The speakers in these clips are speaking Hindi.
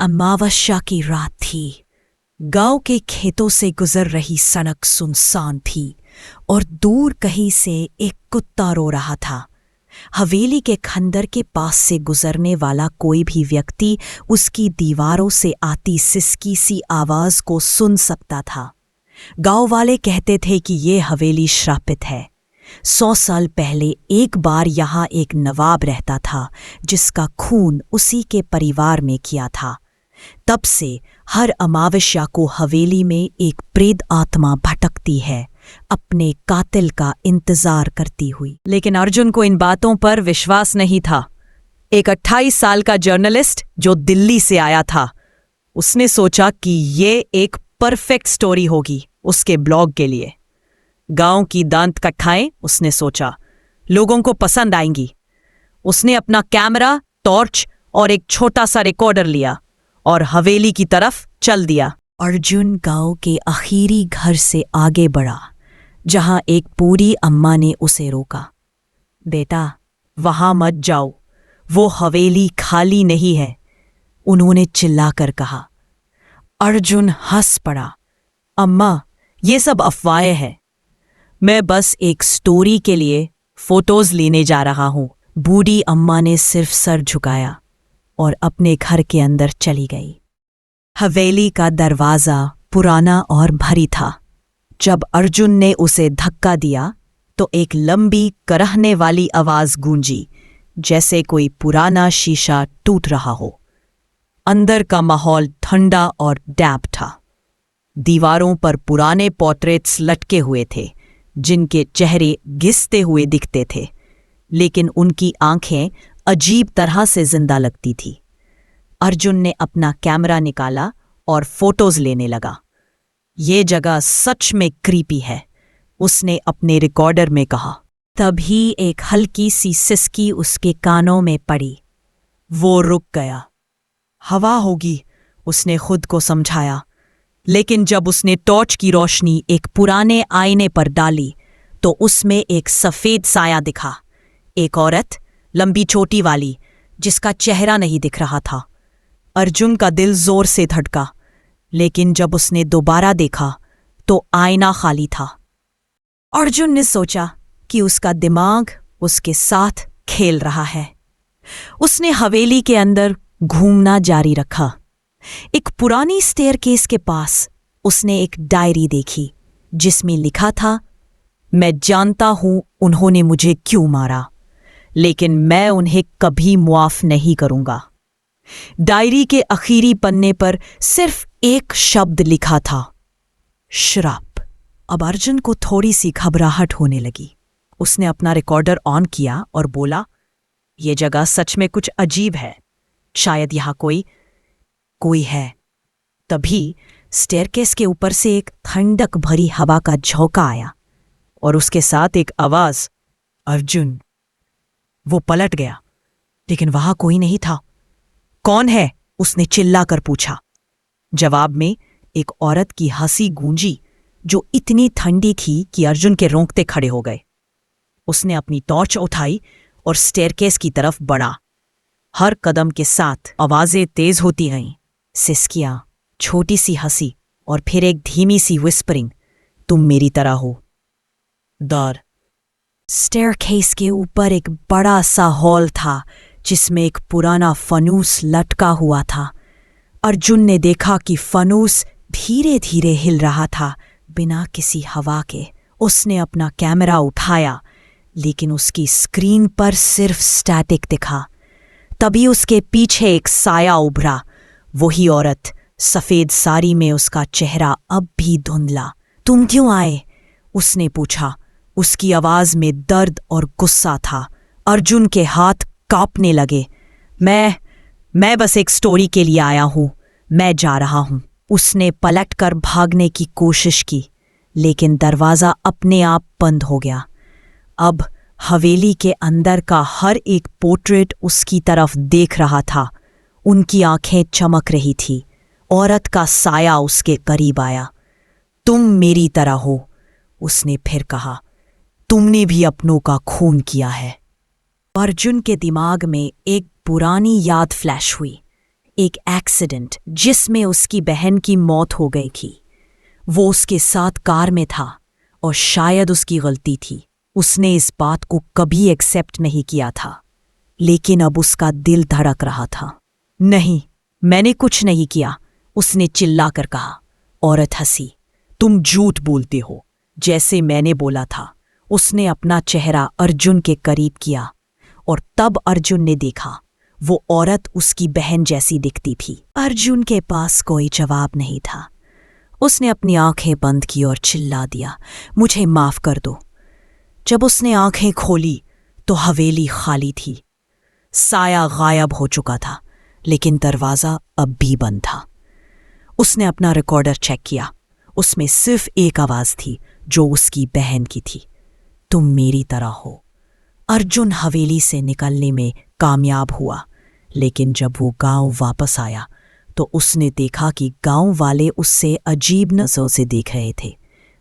अमावस्या की रात थी। गांव के खेतों से गुजर रही सड़क सुनसान थी और दूर कहीं से एक कुत्ता रो रहा था। हवेली के खंडर के पास से गुजरने वाला कोई भी व्यक्ति उसकी दीवारों से आती सिसकी सी आवाज को सुन सकता था। गांव वाले कहते थे कि ये हवेली श्रापित है। 100 साल पहले एक बार यहाँ एक नवाब रहता था जिसका खून उसी के परिवार में किया था। तब से हर अमावस्या को हवेली में एक प्रेत आत्मा भटकती है, अपने कातिल का इंतजार करती हुई। लेकिन अर्जुन को इन बातों पर विश्वास नहीं था। एक 28 साल का जर्नलिस्ट जो दिल्ली से आया था, उसने सोचा कि ये एक परफेक्ट स्टोरी होगी उसके ब्लॉग के लिए। गांव की दांत कथाएं, उसने सोचा, लोगों को पसंद आएंगी। उसने अपना कैमरा, टॉर्च और एक छोटा सा रिकॉर्डर लिया और हवेली की तरफ चल दिया। अर्जुन गांव के आखिरी घर से आगे बढ़ा जहां एक बूढ़ी अम्मा ने उसे रोका। बेटा, वहां मत जाओ, वो हवेली खाली नहीं है, उन्होंने चिल्लाकर कहा। अर्जुन हंस पड़ा। अम्मा, ये सब अफवाहें हैं, मैं बस एक स्टोरी के लिए फोटोज लेने जा रहा हूं। बूढ़ी अम्मा ने सिर्फ सर झुकाया और अपने घर के अंदर चली गई। हवेली का दरवाजा पुराना और भारी था। जब अर्जुन ने उसे धक्का दिया तो एक लंबी करहने वाली आवाज गूंजी, जैसे कोई पुराना शीशा टूट रहा हो। अंदर का माहौल ठंडा और डैम्प था। दीवारों पर पुराने पोर्ट्रेट्स लटके हुए थे जिनके चेहरे घिसते हुए दिखते थे, लेकिन उनकी आंखें अजीब तरह से जिंदा लगती थी। अर्जुन ने अपना कैमरा निकाला और फोटोज लेने लगा। ये जगह सच में क्रीपी है, उसने अपने रिकॉर्डर में कहा। तभी एक हल्की सी सिसकी उसके कानों में पड़ी। वो रुक गया। हवा होगी, उसने खुद को समझाया। लेकिन जब उसने टॉर्च की रोशनी एक पुराने आईने पर डाली तो उसमें एक सफेद साया दिखा। एक औरत, लंबी चोटी वाली, जिसका चेहरा नहीं दिख रहा था। अर्जुन का दिल जोर से धड़का, लेकिन जब उसने दोबारा देखा तो आईना खाली था। अर्जुन ने सोचा कि उसका दिमाग उसके साथ खेल रहा है। उसने हवेली के अंदर घूमना जारी रखा। एक पुरानी स्टेयरकेस के पास उसने एक डायरी देखी जिसमें लिखा था, मैं जानता हूं उन्होंने मुझे क्यों मारा, लेकिन मैं उन्हें कभी मुआफ नहीं करूंगा। डायरी के आखिरी पन्ने पर सिर्फ एक शब्द लिखा था, श्राप। अब अर्जुन को थोड़ी सी घबराहट होने लगी। उसने अपना रिकॉर्डर ऑन किया और बोला, यह जगह सच में कुछ अजीब है, शायद यहां कोई है। तभी स्टेयरकेस के ऊपर से एक ठंडक भरी हवा का झोंका आया और उसके साथ एक आवाज, अर्जुन। वो पलट गया, लेकिन वहां कोई नहीं था। कौन है? उसने चिल्लाकर पूछा। जवाब में एक औरत की हंसी गूंजी जो इतनी ठंडी थी कि अर्जुन के रोंगटे खड़े हो गए। उसने अपनी टॉर्च उठाई और स्टेयरकेस की तरफ बढ़ा। हर कदम के साथ आवाजें तेज होती गईं, सिसकियां, छोटी सी हंसी और फिर एक धीमी सी विस्परिंग, तुम मेरी तरह हो। डर। स्टेयरकेस के ऊपर एक बड़ा सा हॉल था जिसमें एक पुराना फनूस लटका हुआ था। अर्जुन ने देखा कि फनूस धीरे धीरे हिल रहा था बिना किसी हवा के। उसने अपना कैमरा उठाया, लेकिन उसकी स्क्रीन पर सिर्फ स्टैटिक दिखा। तभी उसके पीछे एक साया उभरा। वही औरत, सफेद साड़ी में, उसका चेहरा अब भी धुंधला। तुम क्यों आए? उसने पूछा। उसकी आवाज में दर्द और गुस्सा था। अर्जुन के हाथ कांपने लगे। मैं बस एक स्टोरी के लिए आया हूं, मैं जा रहा हूं। उसने पलटकर भागने की कोशिश की, लेकिन दरवाजा अपने आप बंद हो गया। अब हवेली के अंदर का हर एक पोर्ट्रेट उसकी तरफ देख रहा था। उनकी आंखें चमक रही थी। औरत का साया उसके करीब आया। तुम मेरी तरह हो, उसने फिर कहा। तुमने भी अपनों का खून किया है। अर्जुन के दिमाग में एक पुरानी याद फ्लैश हुई। एक एक्सीडेंट जिसमें उसकी बहन की मौत हो गई थी। वो उसके साथ कार में था और शायद उसकी गलती थी। उसने इस बात को कभी एक्सेप्ट नहीं किया था, लेकिन अब उसका दिल धड़क रहा था। नहीं, मैंने कुछ नहीं किया, उसने चिल्लाकर कहा। औरत हंसी। तुम झूठ बोलते हो, जैसे मैंने बोला था। उसने अपना चेहरा अर्जुन के करीब किया और तब अर्जुन ने देखा वो औरत उसकी बहन जैसी दिखती थी। अर्जुन के पास कोई जवाब नहीं था। उसने अपनी आंखें बंद की और चिल्ला दिया, मुझे माफ कर दो। जब उसने आंखें खोली तो हवेली खाली थी। साया गायब हो चुका था, लेकिन दरवाजा अब भी बंद था। उसने अपना रिकॉर्डर चेक किया। उसमें सिर्फ एक आवाज थी, जो उसकी बहन की थी। तुम मेरी तरह हो। अर्जुन हवेली से निकलने में कामयाब हुआ, लेकिन जब वो गांव वापस आया तो उसने देखा कि गांव वाले उससे अजीब नजरों से देख रहे थे।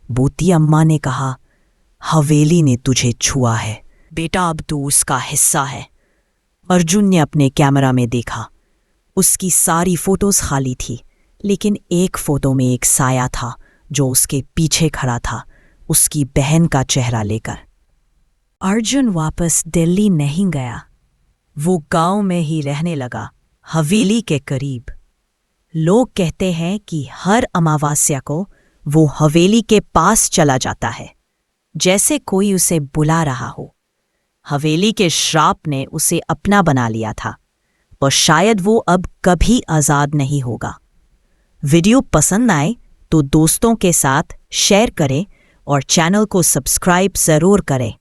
बूटी अम्मा ने कहा, हवेली ने तुझे छुआ है बेटा, अब तू उसका हिस्सा है। अर्जुन ने अपने कैमरा में देखा। उसकी सारी फोटोज खाली थी, लेकिन एक फोटो में एक साया था जो उसके पीछे खड़ा था, उसकी बहन का चेहरा लेकर। अर्जुन वापस दिल्ली नहीं गया। वो गांव में ही रहने लगा, हवेली के करीब। लोग कहते हैं कि हर अमावस्या को वो हवेली के पास चला जाता है, जैसे कोई उसे बुला रहा हो। हवेली के श्राप ने उसे अपना बना लिया था और शायद वो अब कभी आजाद नहीं होगा। वीडियो पसंद आए तो दोस्तों के साथ शेयर करें और चैनल को सब्सक्राइब जरूर करें।